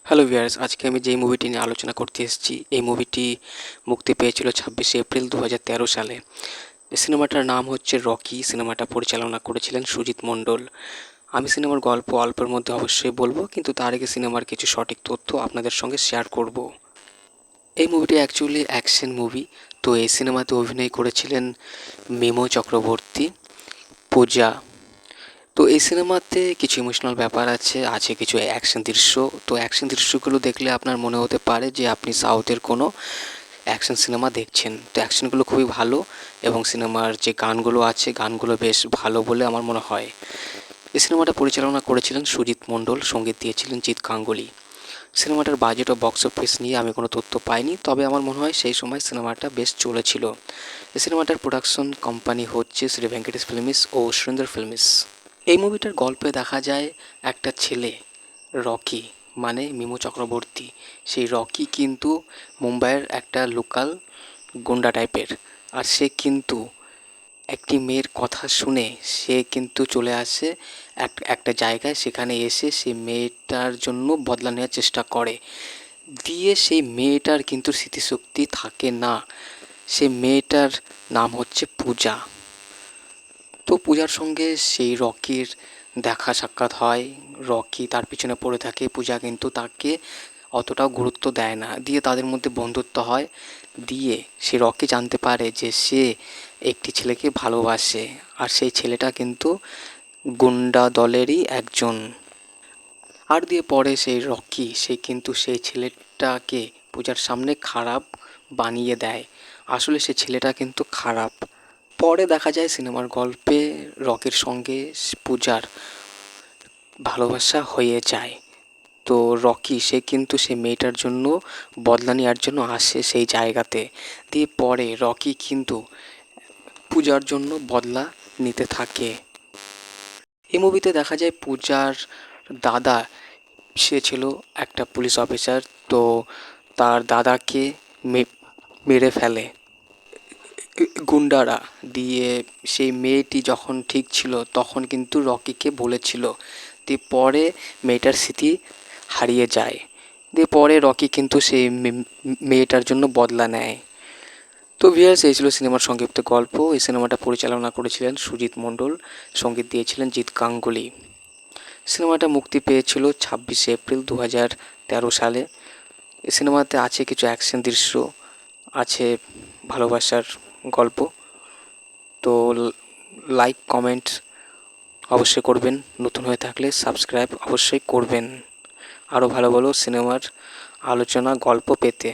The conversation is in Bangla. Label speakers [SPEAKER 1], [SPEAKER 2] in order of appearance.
[SPEAKER 1] হ্যালো ভিউয়ার্স, আজকে আমি যেই মুভিটি নিয়ে আলোচনা করতে এসেছি, এই মুভিটি মুক্তি পেয়েছিল 26শে এপ্রিল 2013 সালে। এই সিনেমাটার নাম হচ্ছে রকি। সিনেমাটা পরিচালনা করেছিলেন সুজিত মণ্ডল। আমি সিনেমার গল্প অল্পের মধ্যে অবশ্যই বলবো, কিন্তু তার আগে সিনেমার কিছু সঠিক তথ্য আপনাদের সঙ্গে শেয়ার করব। এই মুভিটি অ্যাকচুয়ালি অ্যাকশন মুভি। তো এই সিনেমাতে অভিনয় করেছিলেন মিমো চক্রবর্তী, পূজা। তো এই সিনেমাতে কিছু ইমোশনাল ব্যাপার আছে কিছু অ্যাকশন দৃশ্য। তো অ্যাকশন দৃশ্যগুলো দেখলে আপনার মনে হতে পারে যে আপনি সাউথের কোনো অ্যাকশন সিনেমা দেখছেন। তো অ্যাকশনগুলো খুবই ভালো এবং সিনেমার যে গানগুলো আছে, গানগুলো বেশ ভালো বলে আমার মনে হয়। এই সিনেমাটা পরিচালনা করেছিলেন সুজিত মণ্ডল, সঙ্গীত দিয়েছিলেন জিৎ গাঙ্গুলি। সিনেমাটার বাজেট ও বক্স অফিস নিয়ে আমি কোনো তথ্য পাইনি, তবে আমার মনে হয় সেই সময় সিনেমাটা বেশ চলেছিল। এই সিনেমাটার প্রোডাকশন কোম্পানি হচ্ছে শ্রী ভেঙ্কটেশ ফিল্মস ও সুরেন্দ্র ফিল্মস। এই মুভিটার গল্পে দেখা যায় একটা ছেলে, রকি, মানে মিমো চক্রবর্তী। সেই রকি কিন্তু মুম্বাইয়ের একটা লোকাল গুন্ডা টাইপের। আর সে কিন্তু একটি মেয়ের কথা শুনে সে কিন্তু চলে আসে একটা জায়গায়। সেখানে এসে সে মেয়েটার জন্য বদলা নেওয়ার চেষ্টা করে। দিয়ে সেই মেয়েটার কিন্তু স্মৃতিশক্তি থাকে না। সে মেয়েটার নাম হচ্ছে পূজা। তো পূজার সঙ্গে সেই রকির দেখা সাক্ষাৎ হয়। রকি তার পিছনে পড়ে থাকে, পূজা কিন্তু তাকে অতটাও গুরুত্ব দেয় না। দিয়ে তাদের মধ্যে বন্ধুত্ব হয়। দিয়ে সে রকি জানতে পারে যে সে একটি ছেলেকে ভালোবাসে, আর সেই ছেলেটা কিন্তু গুন্ডা দলেরই একজন। আর দিয়ে পরে সেই রকি সে কিন্তু সেই ছেলেটাকে পূজার সামনে খারাপ বানিয়ে দেয়। আসলে সে ছেলেটা কিন্তু খারাপ। পরে দেখা যায় সিনেমার গল্পে রকির সঙ্গে পূজার ভালোবাসা হয়ে যায়। তো রকি সে কিন্তু সে মেয়েটার জন্য বদলা নেওয়ার জন্য আসে সেই জায়গাতে। দিয়ে পরে রকি কিন্তু পূজার জন্য বদলা নিতে থাকে। এই মুভিতে দেখা যায় পূজার দাদা, সে ছিল একটা পুলিশ অফিসার। তো তার দাদাকে মেরে ফেলে গুন্ডারা। দিয়ে সেই মেয়েটি যখন ঠিক ছিল তখন কিন্তু রকিকে বলেছিল। দিয়ে পরে মেয়েটার স্মৃতি হারিয়ে যায়। দিয়ে পরে রকি কিন্তু সেই মেয়েটার জন্য বদলা নেয়। তো ভিউয়ার্স, এই ছিল সিনেমার সংক্ষিপ্ত গল্প। এই সিনেমাটা পরিচালনা করেছিলেন সুজিত মণ্ডল, সঙ্গীত দিয়েছিলেন জিৎ গাঙ্গুলি। সিনেমাটা মুক্তি পেয়েছিল 26শে এপ্রিল 2013 সালে। এই সিনেমাতে আছে কিছু অ্যাকশন দৃশ্য, আছে ভালোবাসার গল্প। তো লাইক কমেন্ট অবশ্যই করবেন, নতুন হয়ে থাকলে সাবস্ক্রাইব অবশ্যই করবেন আরও ভালো ভালো সিনেমার আলোচনা গল্প পেতে।